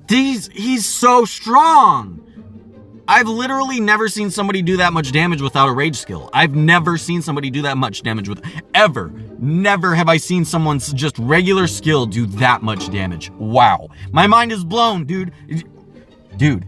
He's so strong. I've literally never seen somebody do that much damage without a rage skill. I've never seen somebody do that much damage ever. Never have I seen someone's just regular skill do that much damage. Wow. My mind is blown, dude. Dude.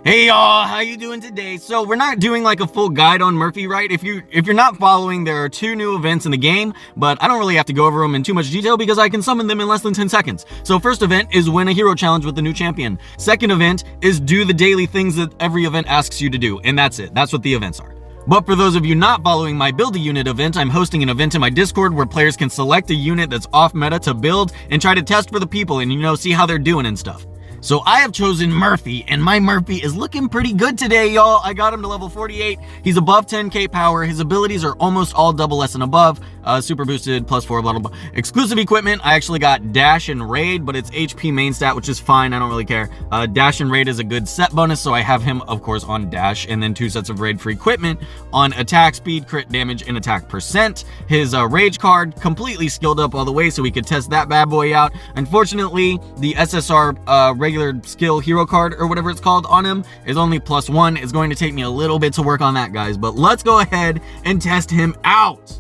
Hey y'all, how you doing today? So we're not doing like a full guide on Murphy, right? If you're not following, there are 2 new events in the game, but I don't really have to go over them in too much detail because I can summon them in less than 10 seconds. So first event is win a hero challenge with the new champion. Second event is do the daily things that every event asks you to do, and that's it. That's what the events are. But for those of you not following my build a unit event, I'm hosting an event in my Discord where players can select a unit that's off meta to build and try to test for the people and see how they're doing and stuff. So I have chosen Murphy, and my Murphy is looking pretty good today, y'all. I got him to level 48. He's above 10k power. His abilities are almost all double S and above. Super boosted, +4, blah, blah, blah. Exclusive equipment, I actually got Dash and Raid, but it's HP main stat, which is fine. I don't really care. Dash and Raid is a good set bonus, so I have him, of course, on Dash, and then 2 sets of Raid for equipment on attack speed, crit damage, and attack percent. His Rage card, completely skilled up all the way, so we could test that bad boy out. Unfortunately, the SSR regular skill hero card, or whatever it's called, on him is only +1. It's going to take me a little bit to work on that, guys, but let's go ahead and test him out.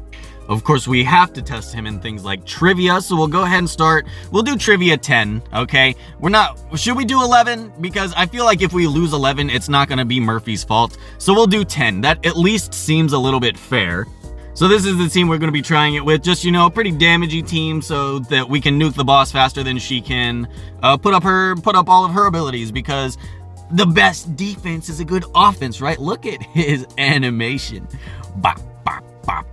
Of course, we have to test him in things like trivia, so we'll go ahead and start. We'll do trivia 10, okay? Should we do 11? Because I feel like if we lose 11, it's not gonna be Murphy's fault. So we'll do 10. That at least seems a little bit fair. So this is the team we're gonna be trying it with. Just, a pretty damaging team so that we can nuke the boss faster than she can put up all of her abilities, because the best defense is a good offense, right? Look at his animation. Bop, bop, bop.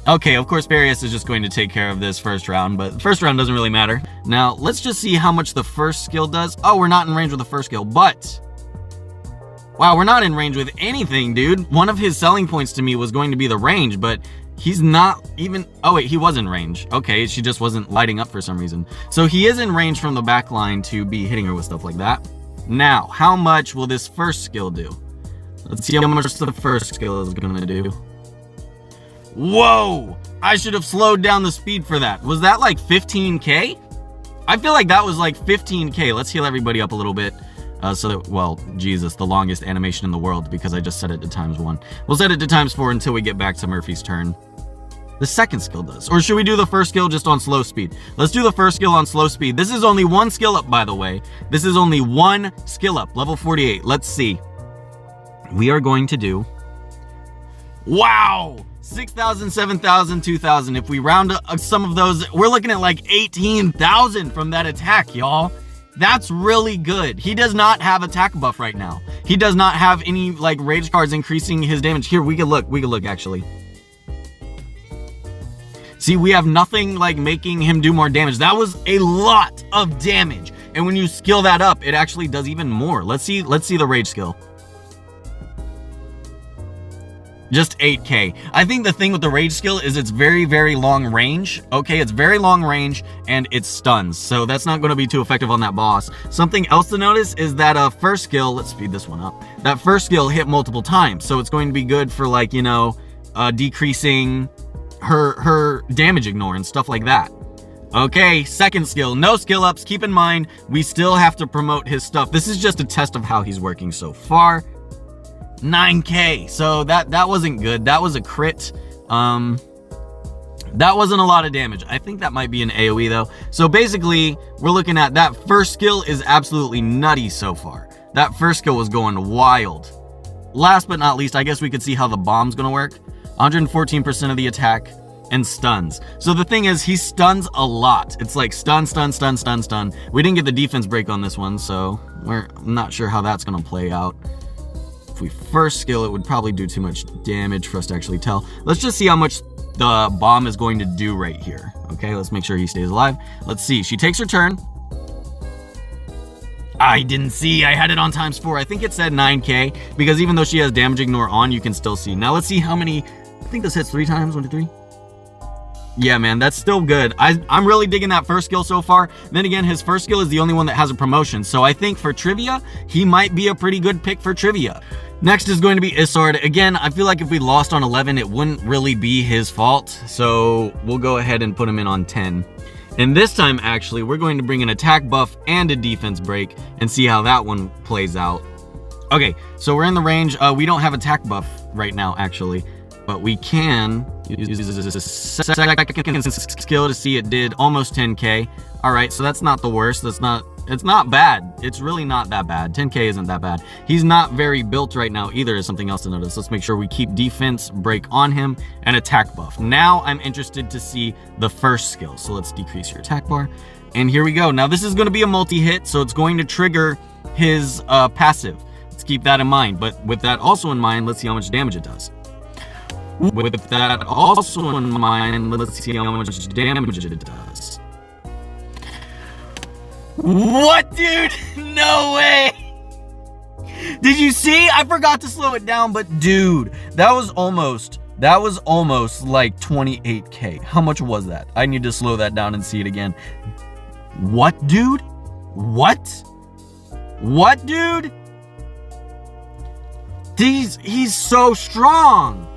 Okay, of course, Varius is just going to take care of this first round, but the first round doesn't really matter. Now, let's just see how much the first skill does. Oh, we're not in range with the first skill, but... Wow, we're not in range with anything, dude. One of his selling points to me was going to be the range, but he's not even... Oh, wait, he was in range. Okay, she just wasn't lighting up for some reason. So he is in range from the back line to be hitting her with stuff like that. Now, how much will this first skill do? Let's see how much the first skill is going to do. Whoa! I should have slowed down the speed for that. Was that like 15k? I feel like that was like 15k. Let's heal everybody up a little bit. Jesus, the longest animation in the world, because I just set it to ×1. We'll set it to ×4 until we get back to Murphy's turn. The second skill does. Or should we do the first skill just on slow speed? Let's do the first skill on slow speed. This is only 1 skill up, by the way. This is only 1 skill up, level 48. Let's see. We are going to do... Wow! 6,000, 7,000, 2,000. If we round up some of those, we're looking at like 18,000 from that attack, y'all. That's really good. He does not have attack buff right now. He does not have any like rage cards increasing his damage. Here, we could look actually. See, we have nothing like making him do more damage. That was a lot of damage. And when you skill that up, it actually does even more. Let's see the rage skill. Just 8k. I think the thing with the rage skill is it's very, very long range. Okay, it's very long range and it stuns. So that's not going to be too effective on that boss. Something else to notice is that first skill, let's speed this one up. That first skill hit multiple times. So it's going to be good for like, decreasing her damage ignore and stuff like that. Okay, second skill, no skill ups. Keep in mind, we still have to promote his stuff. This is just a test of how he's working so far. 9k, so that wasn't good. That was a crit. That wasn't a lot of damage. I think that might be an AoE though. So basically, we're looking at that first skill is absolutely nutty so far. That first skill was going wild. Last but not least, I guess we could see how the bomb's gonna work. 114% of the attack and stuns. So the thing is, he stuns a lot. It's like stun, stun, stun, stun, stun. We didn't get the defense break on this one, so we're not sure how that's gonna play out. If we first skill, it would probably do too much damage for us to actually tell. Let's just see how much the bomb is going to do right here. Okay, let's make sure he stays alive. Let's see, she takes her turn. I didn't see, I had it on ×4. I think it said 9k, because even though she has damage ignore on, you can still see. Now let's see how many, I think this hits 3 times, 1, 2, 3. Yeah, man, that's still good. I'm really digging that first skill so far. Then again, his first skill is the only one that has a promotion. So I think for trivia, he might be a pretty good pick for trivia. Next is going to be Isard. Again, I feel like if we lost on 11, it wouldn't really be his fault. So we'll go ahead and put him in on 10. And this time, actually, we're going to bring an attack buff and a defense break and see how that one plays out. Okay, so we're in the range. We don't have attack buff right now, actually. But we can use a second skill to see it did almost 10k. All right, so that's not the worst. It's not bad. It's really not that bad. 10k isn't that bad. He's not very built right now either, is something else to notice. Let's make sure we keep defense break on him and attack buff. Now I'm interested to see the first skill. So let's decrease your attack bar. And here we go. Now this is going to be a multi-hit, so it's going to trigger his passive. Let's keep that in mind. But with that also in mind, let's see how much damage it does. With that also in mind, let's see how much damage it does. What, dude? No way! Did you see? I forgot to slow it down, but dude, that was almost like 28k. How much was that? I need to slow that down and see it again. What, dude? What? What, dude? He's so strong.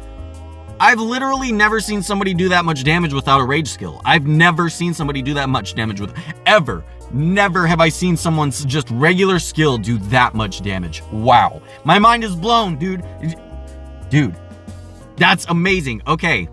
I've literally never seen somebody do that much damage without a rage skill. I've never seen somebody do that much damage with, ever. Never have I seen someone's just regular skill do that much damage. Wow. My mind is blown, dude. Dude, that's amazing. Okay.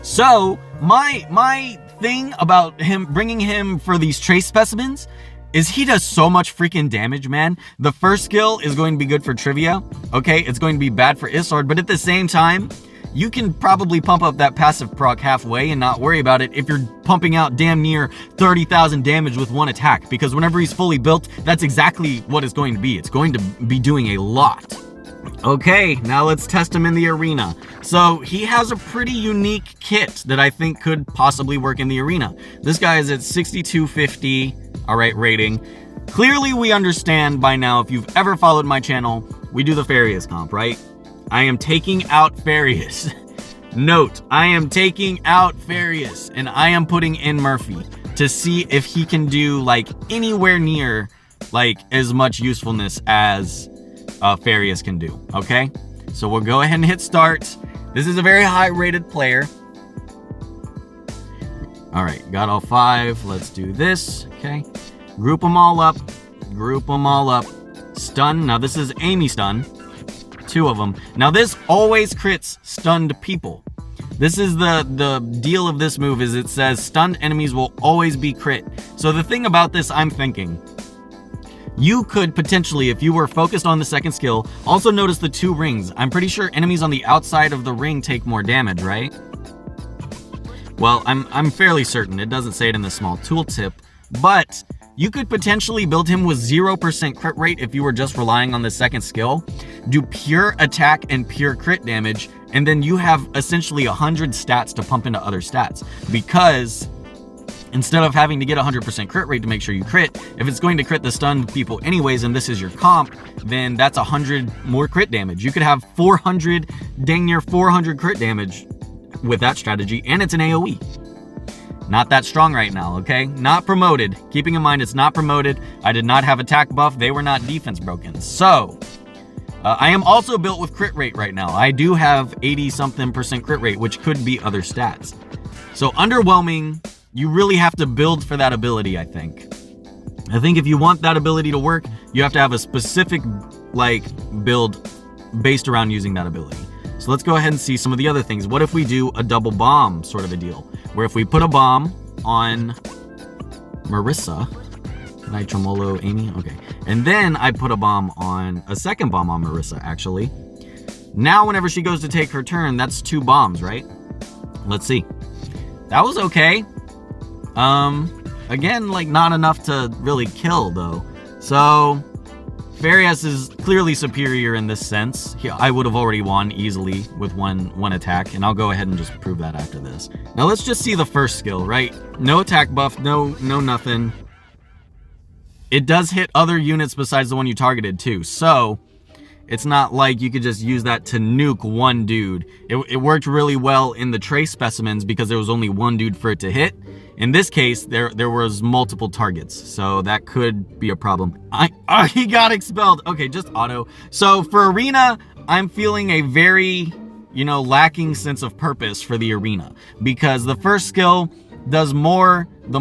So, my thing about him, bringing him for these trace specimens, is he does so much freaking damage, man. The first skill is going to be good for trivia. Okay, it's going to be bad for Isard, but at the same time, you can probably pump up that passive proc halfway and not worry about it if you're pumping out damn near 30,000 damage with one attack, because whenever he's fully built, that's exactly what it's going to be. It's going to be doing a lot. Okay, now let's test him in the arena. So he has a pretty unique kit that I think could possibly work in the arena. This guy is at 6250, all right, rating. Clearly we understand by now, if you've ever followed my channel, we do the Farius comp, right? I am taking out Farius. Note, I am taking out Farius and I am putting in Murphy to see if he can do like anywhere near like as much usefulness as Farius can do, okay? So we'll go ahead and hit start. This is a very high rated player. All right, got all 5. Let's do this, okay? Group them all up, group them all up. Stun, now this is Amy stun. 2 of them. Now this always crits stunned people. This is the deal of this move, is it says stunned enemies will always be crit. So the thing about this, I'm thinking, you could potentially, if you were focused on the second skill, also notice the 2 rings. I'm pretty sure enemies on the outside of the ring take more damage, right? Well, I'm fairly certain. It doesn't say it in the small tooltip, but you could potentially build him with 0% crit rate if you were just relying on the second skill, do pure attack and pure crit damage, and then you have essentially 100 stats to pump into other stats. Because instead of having to get 100% crit rate to make sure you crit, if it's going to crit the stunned people anyways and this is your comp, then that's 100 more crit damage. You could have 400, dang near 400 crit damage with that strategy, and it's an AoE. Not that strong right now, okay? Not promoted. Keeping in mind, it's not promoted. I did not have attack buff. They were not defense broken. So, I am also built with crit rate right now. I do have 80-something% crit rate, which could be other stats. So, underwhelming. You really have to build for that ability, I think. I think if you want that ability to work, you have to have a specific, like, build based around using that ability. So let's go ahead and see some of the other things. What if we do a double bomb sort of a deal? Where if we put a bomb on Marissa, can I tremolo Amy? Okay. And then I put a bomb on, a second bomb on Marissa, actually. Now whenever she goes to take her turn, that's 2 bombs, right? Let's see. That was okay. Again, like not enough to really kill though. So Farius is clearly superior in this sense. I would have already won easily with one attack, and I'll go ahead and just prove that after this. Now let's just see the first skill, right? No attack buff, no nothing. It does hit other units besides the one you targeted too. So It's not like you could just use that to nuke one dude. It worked really well in the trace specimens because there was only one dude for it to hit. In this case, there was multiple targets, so that could be a problem. He got expelled. Okay, just auto. So for arena, I'm feeling a very, lacking sense of purpose for the arena, because the first skill does more the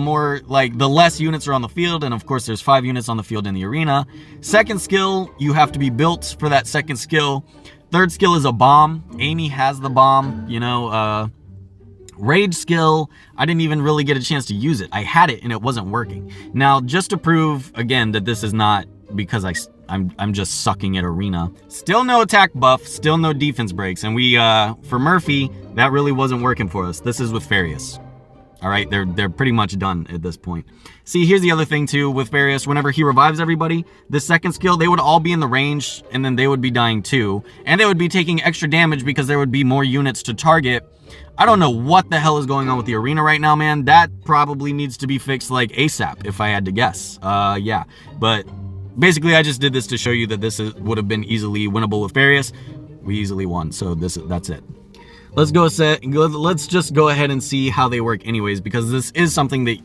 less units are on the field, and of course there's 5 units on the field in the arena. Second skill, you have to be built for that second skill. Third skill is a bomb. Amy has the bomb, Rage skill, I didn't even really get a chance to use it. I had it and it wasn't working. Now, just to prove again that this is not because I'm just sucking at arena. Still no attack buff, still no defense breaks, and we for Murphy, that really wasn't working for us. This is with Farius. All right, they're pretty much done at this point. See, here's the other thing too with Farius. Whenever he revives everybody, the second skill, they would all be in the range, and then they would be dying too, and they would be taking extra damage because there would be more units to target. I don't know what the hell is going on with the arena right now, man. That probably needs to be fixed like ASAP, if I had to guess. Yeah, but basically I just did this to show you that this would have been easily winnable with Farius. We easily won, so that's it. Let's just go ahead and see how they work anyways, because this is something that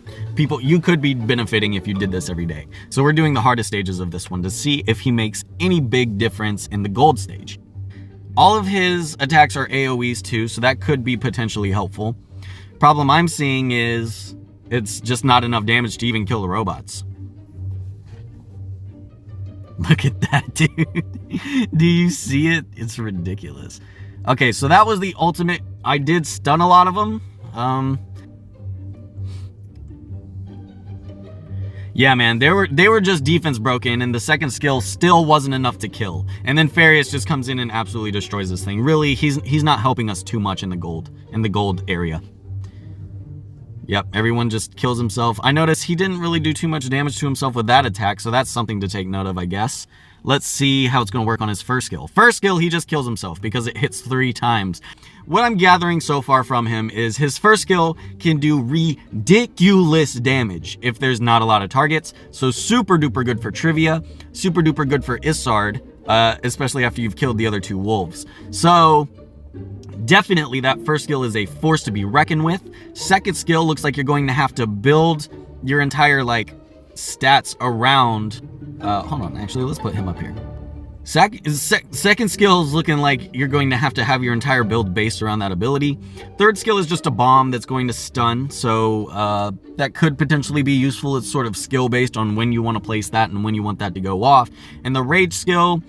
you could be benefiting if you did this every day. So we're doing the hardest stages of this one to see if he makes any big difference in the gold stage. All of his attacks are AoEs too, so that could be potentially helpful. Problem I'm seeing is it's just not enough damage to even kill the robots. Look at that, dude. Do you see it? It's ridiculous. Okay, so that was the ultimate. I did stun a lot of them. Yeah, man, they were just defense broken, and the second skill still wasn't enough to kill. And then Farius just comes in and absolutely destroys this thing. Really, he's not helping us too much in the gold area. Yep, everyone just kills himself. I noticed he didn't really do too much damage to himself with that attack, so that's something to take note of, I guess. Let's see how it's going to work on his first skill. First skill, he just kills himself because it hits 3 times. What I'm gathering so far from him is his first skill can do ridiculous damage if there's not a lot of targets. So super duper good for trivia, super duper good for Isard, especially after you've killed the other 2 wolves. So definitely that first skill is a force to be reckoned with. Second skill looks like you're going to have to build your entire stats around. Hold on, actually, let's put him up here. Second skill is looking like you're going to have your entire build based around that ability. Third skill is just a bomb that's going to stun, so that could potentially be useful. It's sort of skill based on when you want to place that and when you want that to go off. And the rage skill,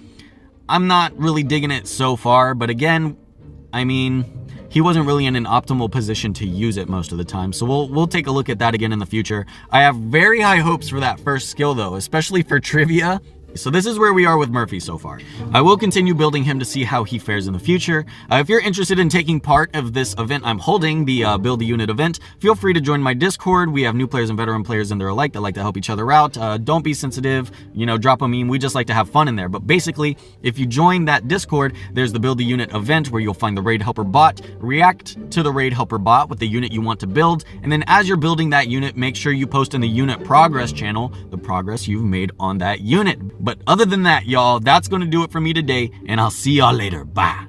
I'm not really digging it so far, but again, I mean, he wasn't really in an optimal position to use it most of the time, so we'll take a look at that again in the future. I have very high hopes for that first skill though, especially for trivia. So this is where we are with Murphy so far. I will continue building him to see how he fares in the future. If you're interested in taking part of this event I'm holding, the Build a Unit event, feel free to join my Discord. We have new players and veteran players in there alike that like to help each other out. Don't be sensitive, drop a meme. We just like to have fun in there. But basically, if you join that Discord, there's the Build a Unit event where you'll find the Raid Helper bot. React to the Raid Helper bot with the unit you want to build. And then as you're building that unit, make sure you post in the unit progress channel the progress you've made on that unit. But other than that, y'all, that's going to do it for me today, and I'll see y'all later. Bye.